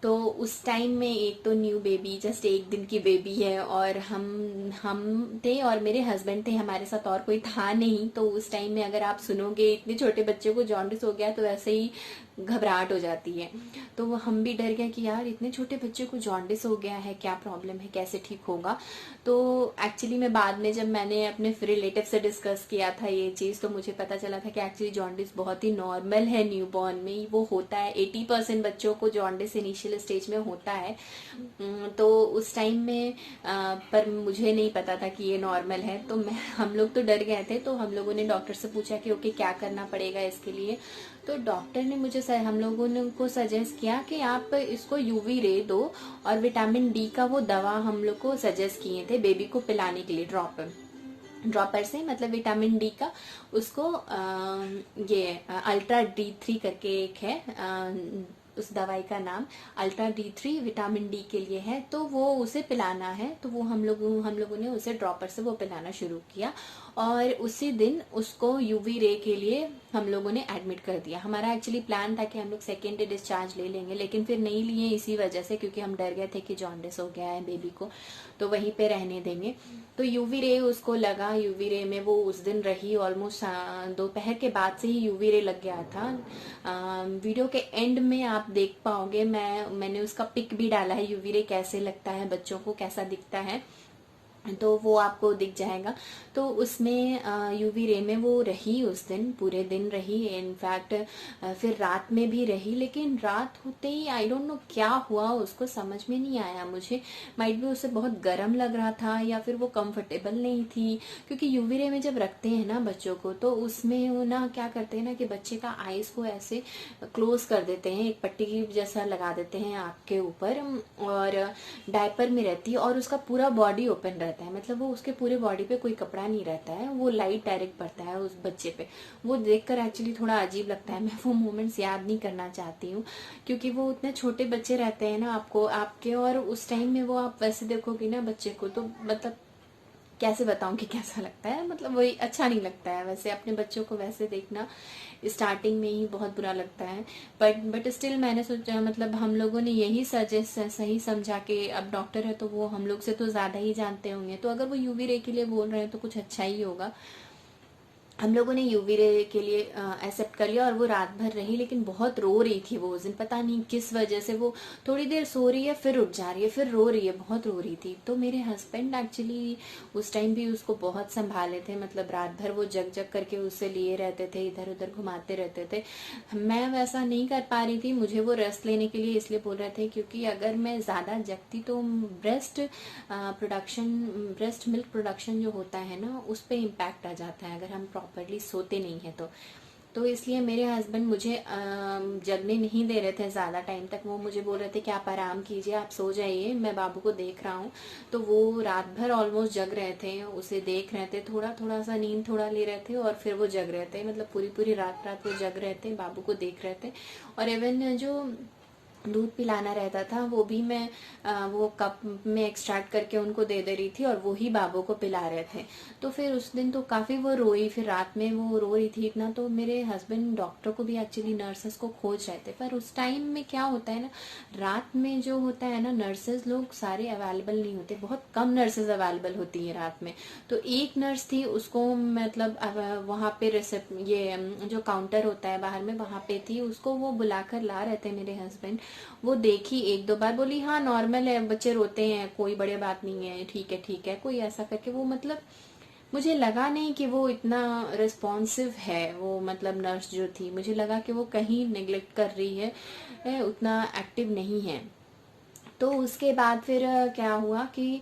तो उस टाइम में एक तो न्यू बेबी, जस्ट 1 दिन की बेबी है, और हम थे और मेरे हस्बैंड थे, हमारे साथ और कोई था नहीं। तो उस टाइम में अगर आप सुनोगे इतने छोटे बच्चे को जॉन्डिस हो गया तो वैसे ही घबराहट हो जाती है। तो वो हम भी डर गए कि यार इतने छोटे बच्चे को जॉन्डिस हो गया है, क्या प्रॉब्लम है, कैसे ठीक होगा। तो एक्चुअली में बाद में जब मैंने अपने रिलेटिव से डिस्कस किया था ये चीज, तो मुझे पता चला था कि एक्चुअली जॉन्डिस बहुत ही नॉर्मल है, न्यूबॉर्न में वो होता है। 80% बच्चों को जॉन्डिस इनिशियल स्टेज में होता है। तो उस टाइम में पर मुझे नहीं पता था कि ये नॉर्मल है। तो हम लोग तो डर गए थे, तो हम लोगों ने डॉक्टर से पूछा कि ओके क्या करना पड़ेगा इसके लिए। तो डॉक्टर ने मुझे हम लोगों ने उनको सजेस्ट किया कि आप इसको यूवी रे दो, और विटामिन डी का वो दवा हम लोग को सजेस्ट किए थे बेबी को पिलाने के लिए, ड्रॉपर से, मतलब विटामिन डी का। उसको ये अल्ट्रा D3 करके एक है, उस दवाई का नाम अल्ट्रा D3 विटामिन डी के लिए है। तो वो उसे पिलाना है, तो वो हम लोगों ने उसे ड्रॉपर से वो पिलाना शुरू किया, और उसी दिन उसको यूवी रे के लिए हम लोगों ने एडमिट कर दिया। हमारा एक्चुअली प्लान था कि हम लोग सेकेंड डे डिस्चार्ज ले लेंगे, लेकिन फिर नहीं लिए इसी वजह से, क्योंकि हम डर गए थे कि जॉन्डिस हो गया है बेबी को, तो वहीं पे रहने देंगे। तो यूवी रे उसको लगा, यूवी रे में वो उस दिन रही ऑलमोस्ट, दोपहर के बाद से ही यूवी रे लग गया था। वीडियो के एंड में आप देख पाओगे, मैंने उसका पिक भी डाला है, यूवी रे कैसे लगता है बच्चों को, कैसा दिखता है, तो वो आपको दिख जाएगा। तो उसमें यूवी रे में वो रही, उस दिन पूरे दिन रही, इनफैक्ट फिर रात में भी रही। लेकिन रात होते ही आई डोंट नो क्या हुआ, उसको समझ में नहीं आया मुझे। माइट भी उसे बहुत गर्म लग रहा था, या फिर वो कंफर्टेबल नहीं थी, क्योंकि यूवी रे में जब रखते हैं ना बच्चों को, तो उसमें वो ना क्या करते हैं ना कि बच्चे का आईज को ऐसे क्लोज कर देते हैं, एक पट्टी जैसा लगा देते हैं आँख के ऊपर, और डायपर में रहती है, और उसका पूरा बॉडी ओपन रहता है, मतलब वो उसके पूरे बॉडी पे कोई कपड़ा नहीं रहता है, वो लाइट डायरेक्ट पड़ता है उस बच्चे पे। वो देखकर एक्चुअली थोड़ा अजीब लगता है, मैं वो मोमेंट्स याद नहीं करना चाहती हूँ, क्योंकि वो उतने छोटे बच्चे रहते हैं ना आपको आपके, और उस टाइम में वो आप वैसे देखोगे ना बच्चे को, तो मतलब कैसे बताऊं कि कैसा लगता है, मतलब वही अच्छा नहीं लगता है वैसे अपने बच्चों को वैसे देखना, स्टार्टिंग में ही बहुत बुरा लगता है। बट स्टिल मैंने सोचा, मतलब हम लोगों ने यही सजेस्ट सही समझा कि अब डॉक्टर है तो वो हम लोग से तो ज्यादा ही जानते होंगे, तो अगर वो यूवी रे के लिए बोल रहे हैं तो कुछ अच्छा ही होगा। हम लोगों ने यूवी रे के लिए एक्सेप्ट कर लिया, और वो रात भर रही, लेकिन बहुत रो रही थी वो उस दिन, पता नहीं किस वजह से। वो थोड़ी देर सो रही है, फिर उठ जा रही है, फिर रो रही है, बहुत रो रही थी। तो मेरे हस्बैंड एक्चुअली उस टाइम भी उसको बहुत संभाले थे, मतलब रात भर वो जग जग करके उससे लिए रहते थे, इधर उधर घुमाते रहते थे। मैं वैसा नहीं कर पा रही थी, मुझे वो रेस्ट लेने के लिए इसलिए बोल रहे थे, क्योंकि अगर मैं ज्यादा जगती तो ब्रेस्ट मिल्क प्रोडक्शन जो होता है ना, उस पर इम्पैक्ट आ जाता है अगर हम प्रॉपरली सोते नहीं है तो इसलिए मेरे हस्बैंड मुझे जगने नहीं दे रहे थे ज्यादा टाइम तक। वो मुझे बोल रहे थे कि आप आराम कीजिए, आप सो जाइए, मैं बाबू को देख रहा हूँ। तो वो रात भर ऑलमोस्ट जग रहे थे, उसे देख रहे थे, थोड़ा थोड़ा सा नींद थोड़ा ले रहे थे, और फिर वो जग रहे थे, मतलब पूरी पूरी रात रात वो जग रहे थे, बाबू को देख रहे थे। और इवन जो दूध पिलाना रहता था, वो भी मैं वो कप में एक्सट्रैक्ट करके उनको दे दे रही थी और वो ही बाबू को पिला रहे थे। तो फिर उस दिन तो काफ़ी वो रोई, फिर रात में वो रो रही थी इतना, तो मेरे हस्बैंड डॉक्टर को भी एक्चुअली नर्सेस को खोज रहे थे। पर उस टाइम में क्या होता है ना, रात में जो होता है ना, नर्सेज लोग सारे अवेलेबल नहीं होते, बहुत कम नर्सेज अवेलेबल होती हैं रात में। तो एक नर्स थी, उसको मतलब वहाँ पे ये जो काउंटर होता है बाहर में, वहाँ पे थी, उसको वो बुलाकर ला रहे थे मेरे हस्बैंड। वो देखी एक दो बार, बोली हाँ नॉर्मल है, बच्चे रोते हैं, कोई बड़ी बात नहीं है, ठीक है, कोई ऐसा करके वो मतलब मुझे लगा नहीं कि वो इतना रिस्पॉन्सिव है। वो मतलब नर्स जो थी, मुझे लगा कि वो कहीं नेग्लेक्ट कर रही है, उतना एक्टिव नहीं है। तो उसके बाद फिर क्या हुआ कि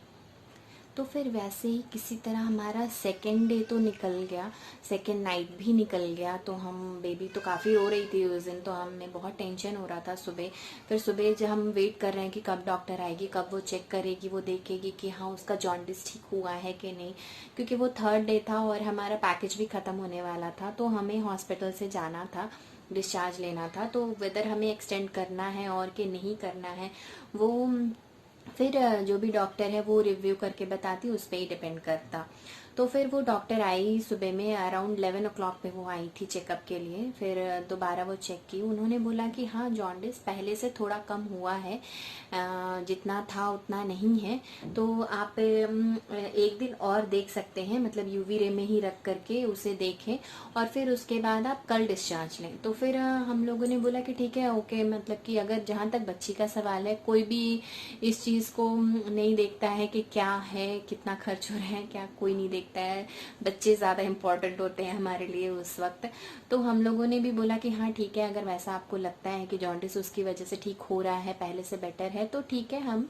तो फिर वैसे ही किसी तरह हमारा सेकेंड डे तो निकल गया, सेकेंड नाइट भी निकल गया। तो हम बेबी तो काफ़ी रो रही थी उस दिन, तो हमें बहुत टेंशन हो रहा था। फिर सुबह जब हम वेट कर रहे हैं कि कब डॉक्टर आएगी, कब वो चेक करेगी, वो देखेगी कि हाँ उसका जॉन्डिस ठीक हुआ है कि नहीं, क्योंकि वो थर्ड डे था और हमारा पैकेज भी ख़त्म होने वाला था। तो हमें हॉस्पिटल से जाना था, डिस्चार्ज लेना था। तो वेदर हमें एक्सटेंड करना है और कि नहीं करना है, वो फिर जो भी डॉक्टर है वो रिव्यू करके बताती, उस पर ही डिपेंड करता। तो फिर वो डॉक्टर आई सुबह में अराउंड 11 o'clock पे, वो आई थी चेकअप के लिए। फिर दोबारा वो चेक की, उन्होंने बोला कि हाँ जॉन्डिस पहले से थोड़ा कम हुआ है, जितना था उतना नहीं है, तो आप एक दिन और देख सकते हैं, मतलब यूवी रे में ही रख करके उसे देखें और फिर उसके बाद आप कल डिस्चार्ज लें। तो फिर हम लोगों ने बोला कि ठीक है ओके, मतलब कि अगर जहाँ तक बच्ची का सवाल है, कोई भी इस चीज़ को नहीं देखता है कि क्या है, कितना खर्च हो रहा है, क्या कोई नहीं देखता है, बच्चे ज़्यादा इम्पोर्टेंट होते हैं हमारे लिए उस वक्त। तो हम लोगों ने भी बोला कि हाँ ठीक है, अगर वैसा आपको लगता है कि जॉन्डिस उसकी वजह से ठीक हो रहा है, पहले से बेटर है, तो ठीक है, हम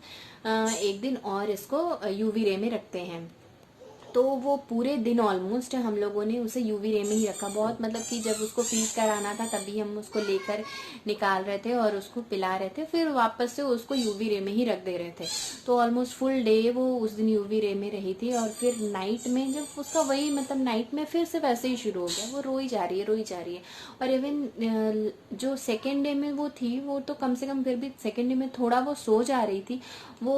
एक दिन और इसको यूवी रे में रखते हैं। तो वो पूरे दिन ऑलमोस्ट हम लोगों ने उसे यूवी रे में ही रखा। बहुत मतलब कि जब उसको फीड कराना था तभी हम उसको लेकर निकाल रहे थे और उसको पिला रहे थे, फिर वापस से उसको यूवी रे में ही रख दे रहे थे। तो ऑलमोस्ट फुल डे वो उस दिन यूवी रे में रही थी। और फिर नाइट में जब उसका वही मतलब नाइट में फिर से वैसे ही शुरू हो गया, वो रोई जा रही है। और इवन जो सेकेंड डे में वो थी, वो तो कम से कम फिर भी सेकेंड डे में थोड़ा वो सो जा रही थी। वो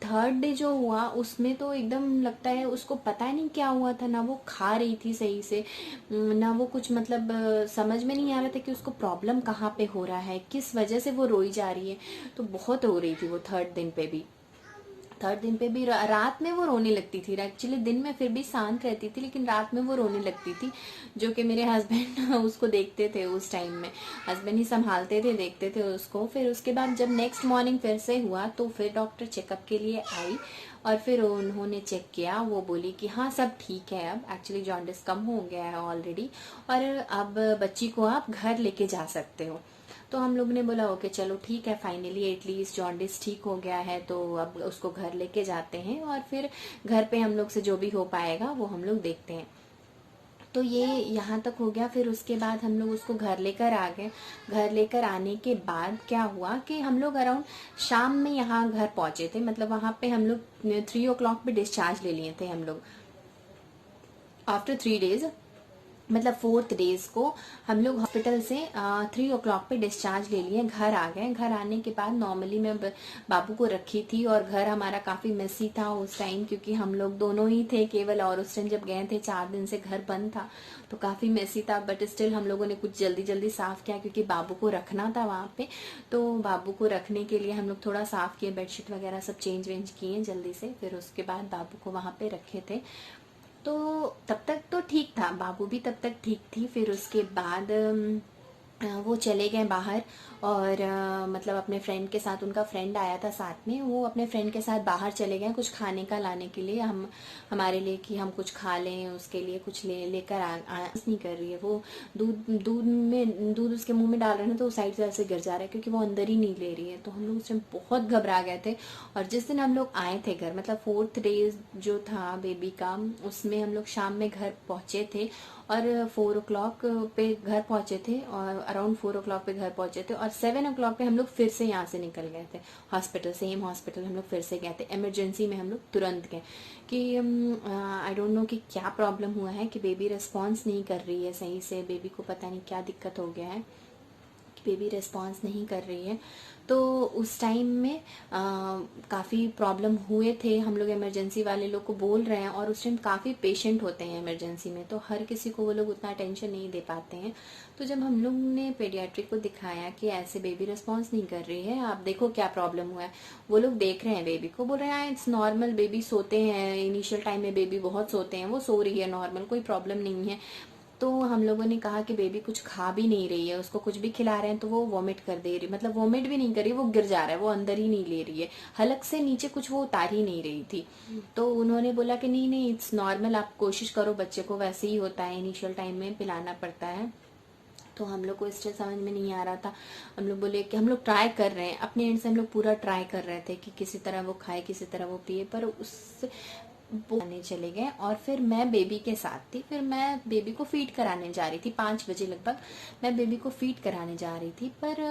थर्ड डे जो हुआ उसमें तो एकदम लगता है उसको पता नहीं क्या हुआ था, ना वो खा रही थी सही से, ना वो कुछ मतलब समझ में नहीं आ रहा था कि उसको प्रॉब्लम कहाँ पे हो रहा है, किस वजह से वो रोई जा रही है। तो बहुत रो रही थी वो थर्ड दिन पे भी रात में वो रोने लगती थी। एक्चुअली दिन में फिर भी शांत रहती थी, लेकिन रात में वो रोने लगती थी, जो कि मेरे हस्बैंड उसको देखते थे उस टाइम में, हस्बैंड ही संभालते थे, देखते थे उसको। फिर उसके बाद जब नेक्स्ट मॉर्निंग फिर से हुआ तो फिर डॉक्टर चेकअप के लिए आई और फिर उन्होंने चेक किया। वो बोली कि हाँ सब ठीक है, अब एक्चुअली जॉन्डिस कम हो गया है ऑलरेडी, और अब बच्ची को आप घर लेके जा सकते हो। तो हम लोग ने बोला ओके चलो ठीक है, फाइनली एटलीस्ट जॉन्डिस ठीक हो गया है, तो अब उसको घर लेके जाते हैं और फिर घर पे हम लोग से जो भी हो पाएगा वो हम लोग देखते हैं। तो ये यहाँ तक हो गया। फिर उसके बाद हम लोग उसको घर लेकर आ गए। घर लेकर आने के बाद क्या हुआ कि हम लोग अराउंड शाम में यहाँ घर पहुंचे थे, मतलब वहाँ पे हम लोग 3 o'clock पे डिस्चार्ज ले लिए थे हम लोग। आफ्टर 3 days, मतलब 4th डेज को हम लोग हॉस्पिटल से 3 o'clock पे डिस्चार्ज ले लिए, घर आ गए। घर आने के बाद नॉर्मली मैं बाबू को रखी थी और घर हमारा काफ़ी मेसी था उस टाइम, क्योंकि हम लोग दोनों ही थे केवल, और उस टाइम जब गए थे 4 दिन से घर बंद था, तो काफ़ी मेसी था। बट स्टिल हम लोगों ने कुछ जल्दी जल्दी साफ किया, क्योंकि बाबू को रखना था वहाँ पे। तो बाबू को रखने के लिए हम लोग थोड़ा साफ किए, बेडशीट वगैरह सब चेंज वेंज किए जल्दी से। फिर उसके बाद बाबू को वहाँ पे रखे थे। तो तब तक तो ठीक था, बाबू भी तब तक ठीक थी। फिर उसके बाद वो चले गए बाहर और मतलब अपने फ्रेंड के साथ, उनका फ्रेंड आया था साथ में, वो अपने फ्रेंड के साथ बाहर चले गए कुछ खाने का लाने के लिए, हमारे लिए कि हम कुछ खा लें, उसके लिए कुछ लेकर नहीं कर रही है वो। दूध उसके मुंह में डाल रहे हैं तो उस साइड से ऐसे गिर जा रहा है, क्योंकि वो अंदर ही नहीं ले रही है। तो हम लोग उस टाइम बहुत घबरा गए थे। और जिस दिन हम लोग आए थे घर, मतलब 4th डे जो था बेबी का, उसमें हम लोग शाम में घर पहुंचे थे और 4 o'clock पे घर पहुंचे थे, और अराउंड 4 o'clock पे घर पहुंचे थे, और 7 o'clock पे हम लोग फिर से यहाँ से निकल गए थे हॉस्पिटल, सेम हॉस्पिटल हम लोग फिर से गए थे। इमरजेंसी में हम लोग तुरंत गए कि आई डोंट नो कि क्या प्रॉब्लम हुआ है कि बेबी रिस्पॉन्स नहीं कर रही है सही से, बेबी को पता नहीं क्या दिक्कत हो गया है, बेबी रिस्पॉन्स नहीं कर रही है। तो उस टाइम में काफ़ी प्रॉब्लम हुए थे, हम लोग इमरजेंसी वाले लोग को बोल रहे हैं, और उस टाइम काफ़ी पेशेंट होते हैं इमरजेंसी में, तो हर किसी को वो लोग उतना अटेंशन नहीं दे पाते हैं। तो जब हम लोग ने पेडियाट्रिक को दिखाया कि ऐसे बेबी रिस्पॉन्स नहीं कर रही है, आप देखो क्या प्रॉब्लम हुआ है, वो लोग देख रहे हैं बेबी को, बोल रहे हैं इट्स नॉर्मल, बेबी सोते हैं, इनिशियल टाइम में बेबी बहुत सोते हैं, वो सो रही है नॉर्मल, कोई प्रॉब्लम नहीं है। तो हम लोगों ने कहा कि बेबी कुछ खा भी नहीं रही है, उसको कुछ भी खिला रहे हैं तो वो वॉमिट कर दे रही, मतलब वॉमिट भी नहीं कर रही, वो गिर जा रहा है, वो अंदर ही नहीं ले रही है, हलक से नीचे कुछ वो उतार ही नहीं रही थी। तो उन्होंने बोला कि नहीं नहीं, इट्स नॉर्मल, आप कोशिश करो, बच्चे को वैसे ही होता है, इनिशियल टाइम में पिलाना पड़ता है। तो हम लोग को इससे समझ में नहीं आ रहा था। हम लोग बोले कि हम लोग ट्राई कर रहे हैं, अपने एंड से हम लोग पूरा ट्राई कर रहे थे कि किसी तरह वो खाए, किसी तरह वो पिए, पर उससे वो आने चले गए। और फिर मैं बेबी के साथ थी, फिर मैं बेबी को फीड कराने जा रही थी, 5 बजे लगभग मैं बेबी को फीड कराने जा रही थी। पर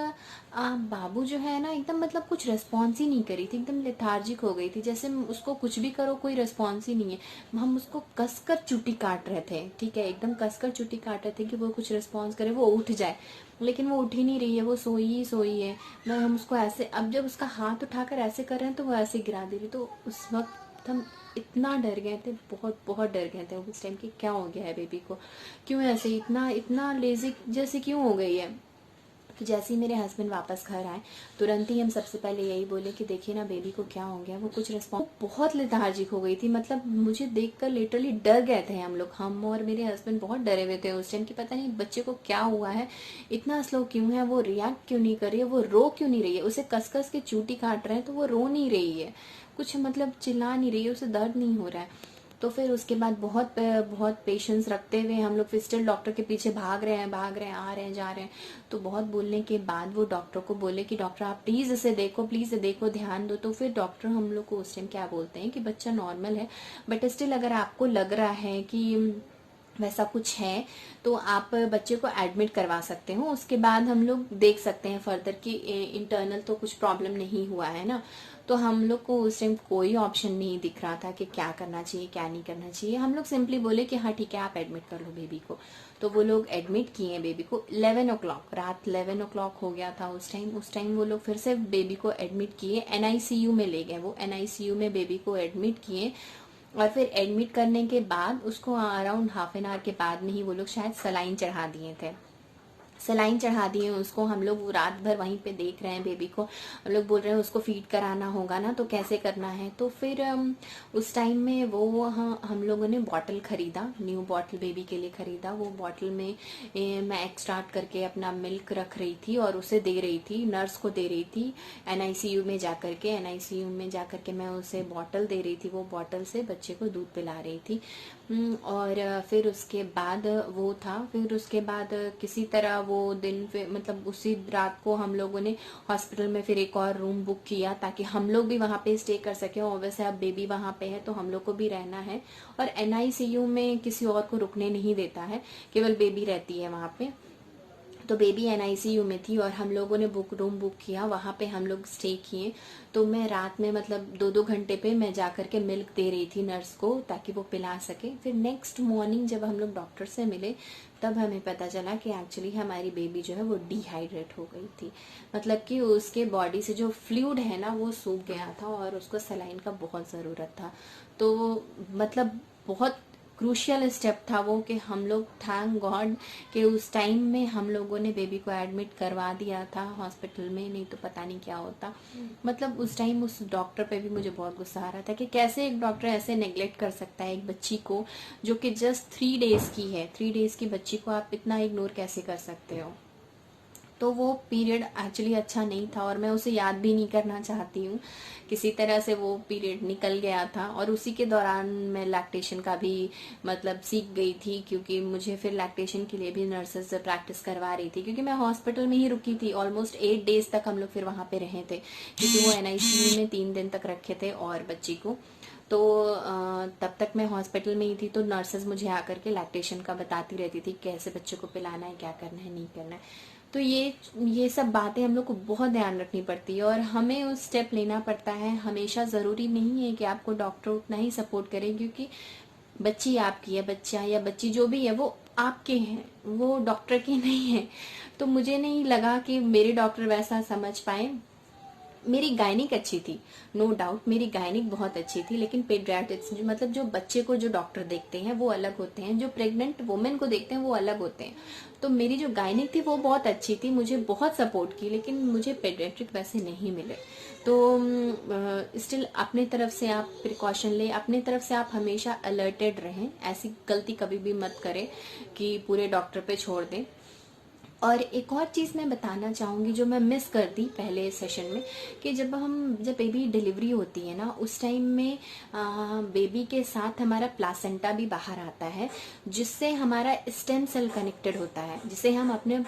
बाबू जो है ना, एकदम मतलब कुछ रिस्पॉन्स ही नहीं करी थी, एकदम लेथार्जिक हो गई थी, जैसे उसको कुछ भी करो कोई रिस्पॉन्स ही नहीं है। हम उसको कसकर चुटी काट रहे थे, ठीक है, एकदम कसकर चुटी काट रहे थे कि वो कुछ रिस्पॉन्स करे, वो उठ जाए, लेकिन वो उठ ही नहीं रही है, वो सोई ही सोई है। मैं हम उसको ऐसे, अब जब उसका हाथ उठाकर ऐसे कर रहे हैं तो वो ऐसे गिरा दे रही। तो उस वक्त हम इतना डर गए थे, बहुत बहुत डर गए थे उस टाइम कि क्या हो गया है बेबी को, क्यों ऐसे इतना इतना लेजी जैसे क्यों हो गई है। तो जैसे ही मेरे हस्बैंड वापस घर आए, तुरंत ही हम सबसे पहले यही बोले कि देखिए ना बेबी को क्या हो गया, वो कुछ रिस्पॉन्स, बहुत लेथार्जिक हो गई थी, मतलब मुझे देखकर लिटरली डर गए थे हम लोग, हम और मेरे हस्बैंड बहुत डरे हुए थे उस टाइम कि पता नहीं बच्चे को क्या हुआ है, इतना स्लो क्यों है, वो रिएक्ट क्यों नहीं कर रही है, वो रो क्यों नहीं रही है, उसे कस कस के चूटी काट रहे हैं तो वो रो नहीं रही है, कुछ मतलब चिल्ला नहीं रही है, उसे दर्द नहीं हो रहा है। तो फिर उसके बाद बहुत बहुत पेशेंस रखते हुए हम लोग फिर स्टिल डॉक्टर के पीछे भाग रहे हैं, आ रहे हैं, जा रहे हैं। तो बहुत बोलने के बाद वो डॉक्टर को बोले कि डॉक्टर आप प्लीज इसे देखो, प्लीज देखो, ध्यान दो। तो फिर डॉक्टर हम लोग को उस टाइम क्या बोलते हैं कि बच्चा नॉर्मल है, बट स्टिल अगर आपको लग रहा है कि वैसा कुछ है तो आप बच्चे को एडमिट करवा सकते हो, उसके बाद हम लोग देख सकते हैं फर्दर कि इंटरनल तो कुछ प्रॉब्लम नहीं हुआ है ना। तो हम लोग को उस टाइम कोई ऑप्शन नहीं दिख रहा था कि क्या करना चाहिए क्या नहीं करना चाहिए। हम लोग सिंपली बोले कि हाँ ठीक है आप एडमिट कर लो बेबी को। तो वो लोग एडमिट किए बेबी को 11 o'clock, रात 11 o'clock हो गया था उस टाइम वो लोग फिर से बेबी को एडमिट किए, एनआईसीयू में ले गए, वो एनआईसीयू में बेबी को एडमिट किए। और फिर एडमिट करने के बाद उसको अराउंड हाफ एन आवर के बाद में ही वो लोग शायद सलाइन चढ़ा दिए थे, सलाइन चढ़ा दिए उसको। हम लोग रात भर वहीं पे देख रहे हैं बेबी को, हम लोग बोल रहे हैं उसको फीड कराना होगा ना, तो कैसे करना है। तो फिर उस टाइम में वो हम लोगों ने बॉटल खरीदा, न्यू बॉटल बेबी के लिए खरीदा। वो बॉटल में मैं एक्सट्रैक्ट करके अपना मिल्क रख रही थी और उसे दे रही थी, नर्स को दे रही थी। एनआईसीयू में जाकर के मैं उसे बॉटल दे रही थी, वो बॉटल से बच्चे को दूध पिला रही थी। और फिर उसके बाद वो था, फिर उसके बाद किसी तरह वो दिन फिर मतलब उसी रात को हम लोगों ने हॉस्पिटल में फिर एक और रूम बुक किया ताकि हम लोग भी वहां पे स्टे कर सके। और वैसे अब बेबी वहां पे है तो हम लोग को भी रहना है, और एनआईसीयू में किसी और को रुकने नहीं देता है, केवल बेबी रहती है वहां पे। तो बेबी एनआईसीयू में थी और हम लोगों ने रूम बुक किया, वहां पे हम लोग स्टे किए। तो मैं रात में मतलब 2-2 घंटे पे मैं जाकर के मिल्क दे रही थी नर्स को ताकि वो पिला सके। फिर नेक्स्ट मॉर्निंग जब हम लोग डॉक्टर से मिले तब हमें पता चला कि एक्चुअली हमारी बेबी जो है वो डिहाइड्रेट हो गई थी, मतलब कि उसके बॉडी से जो फ्लूइड है ना वो सूख गया था और उसको सलाइन का बहुत ज़रूरत था। तो मतलब बहुत क्रूशियल स्टेप था वो कि हम लोग थैंक गॉड कि उस टाइम में हम लोगों ने बेबी को एडमिट करवा दिया था हॉस्पिटल में, नहीं तो पता नहीं क्या होता। मतलब उस टाइम उस डॉक्टर पे भी मुझे बहुत गुस्सा आ रहा था कि कैसे एक डॉक्टर ऐसे नेग्लेक्ट कर सकता है एक बच्ची को जो कि जस्ट 3 डेज की है, 3 डेज की बच्ची को आप इतना इग्नोर कैसे कर सकते हो। तो वो पीरियड एक्चुअली अच्छा नहीं था और मैं उसे याद भी नहीं करना चाहती हूँ। किसी तरह से वो पीरियड निकल गया था और उसी के दौरान मैं लैक्टेशन का भी मतलब सीख गई थी, क्योंकि मुझे फिर लैक्टेशन के लिए भी नर्सेज प्रैक्टिस करवा रही थी, क्योंकि मैं हॉस्पिटल में ही रुकी थी। ऑलमोस्ट 8 डेज तक हम लोग फिर वहां पे रहे थे, क्योंकि वो एनआईसीयू में 3 दिन तक रखे थे और बच्ची को। तो तब तक मैं हॉस्पिटल में ही थी, तो नर्सेज मुझे आकर के लैक्टेशन का बताती रहती थी कैसे बच्चे को पिलाना है, क्या करना है, नहीं करना है। तो ये सब बातें हम लोग को बहुत ध्यान रखनी पड़ती है और हमें उस स्टेप लेना पड़ता है। हमेशा जरूरी नहीं है कि आपको डॉक्टर उतना ही सपोर्ट करे, क्योंकि बच्ची आपकी है, बच्चा या बच्ची जो भी है वो आपके हैं, वो डॉक्टर के नहीं है। तो मुझे नहीं लगा कि मेरे डॉक्टर वैसा समझ पाए। मेरी गायनिक अच्छी थी, नो डाउट, मेरी गायनिक बहुत अच्छी थी, लेकिन पेडियाट्रिक्स मतलब जो बच्चे को जो डॉक्टर देखते हैं वो अलग होते हैं, जो प्रेग्नेंट वुमेन को देखते हैं वो अलग होते हैं। तो मेरी जो गायनिक थी वो बहुत अच्छी थी, मुझे बहुत सपोर्ट की, लेकिन मुझे पेडियाट्रिक वैसे नहीं मिले। तो स्टिल अपने तरफ से आप प्रिकॉशन ले, अपने तरफ से आप हमेशा अलर्टेड रहें, ऐसी गलती कभी भी मत करें कि पूरे डॉक्टर पे छोड़ दें। और एक और चीज़ मैं बताना चाहूँगी जो मैं मिस कर दी पहले सेशन में, कि जब बेबी डिलीवरी होती है ना, उस टाइम में बेबी के साथ हमारा प्लासेंटा भी बाहर आता है, जिससे हमारा स्टेम सेल कनेक्टेड होता है, जिसे हम अपने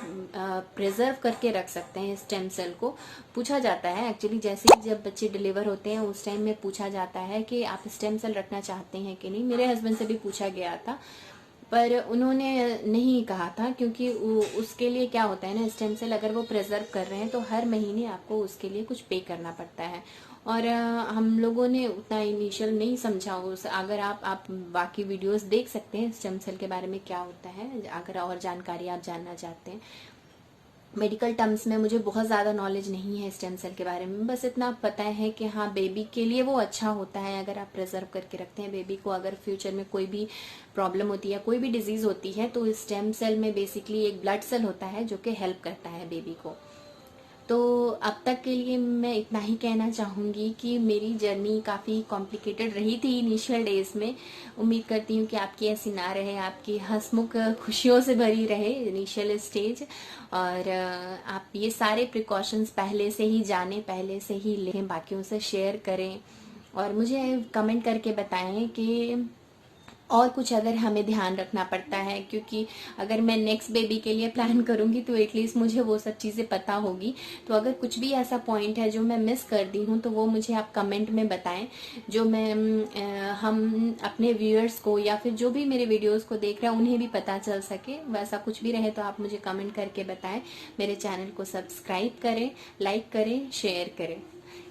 प्रिजर्व करके रख सकते हैं। स्टेम सेल को पूछा जाता है एक्चुअली, जैसे ही जब बच्चे डिलीवर होते हैं उस टाइम में पूछा जाता है कि आप स्टेम सेल रखना चाहते हैं कि नहीं। मेरे हस्बैंड से भी पूछा गया था, पर उन्होंने नहीं कहा था, क्योंकि उसके लिए क्या होता है ना, स्टेम सेल अगर वो प्रिजर्व कर रहे हैं तो हर महीने आपको उसके लिए कुछ पे करना पड़ता है। और हम लोगों ने उतना इनिशियल नहीं समझा उस, अगर आप बाकी वीडियोस देख सकते हैं स्टेम सेल के बारे में क्या होता है, अगर और जानकारी आप जानना चाहते हैं। मेडिकल टर्म्स में मुझे बहुत ज़्यादा नॉलेज नहीं है स्टेम सेल के बारे में, बस इतना पता है कि हाँ बेबी के लिए वो अच्छा होता है अगर आप प्रिजर्व करके रखते हैं। बेबी को अगर फ्यूचर में कोई भी प्रॉब्लम होती है, कोई भी डिजीज होती है, तो स्टेम सेल में बेसिकली एक ब्लड सेल होता है जो कि हेल्प करता है बेबी को। तो अब तक के लिए मैं इतना ही कहना चाहूँगी कि मेरी जर्नी काफ़ी कॉम्प्लिकेटेड रही थी इनिशियल डेज में। उम्मीद करती हूँ कि आपकी ऐसी ना रहे, आपकी हंसमुख खुशियों से भरी रहे इनिशियल स्टेज। और आप ये सारे प्रिकॉशंस पहले से ही जानें, पहले से ही लें, बाकियों से शेयर करें, और मुझे कमेंट करके बताएं कि और कुछ अगर हमें ध्यान रखना पड़ता है, क्योंकि अगर मैं नेक्स्ट बेबी के लिए प्लान करूंगी तो एटलीस्ट मुझे वो सब चीज़ें पता होगी। तो अगर कुछ भी ऐसा पॉइंट है जो मैं मिस कर दी हूँ तो वो मुझे आप कमेंट में बताएं, जो मैं हम अपने व्यूअर्स को या फिर जो भी मेरे वीडियोस को देख रहे हैं उन्हें भी पता चल सके। वैसा कुछ भी रहे तो आप मुझे कमेंट करके बताएं। मेरे चैनल को सब्सक्राइब करें, लाइक करें, शेयर करें।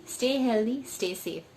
Stay healthy, stay safe.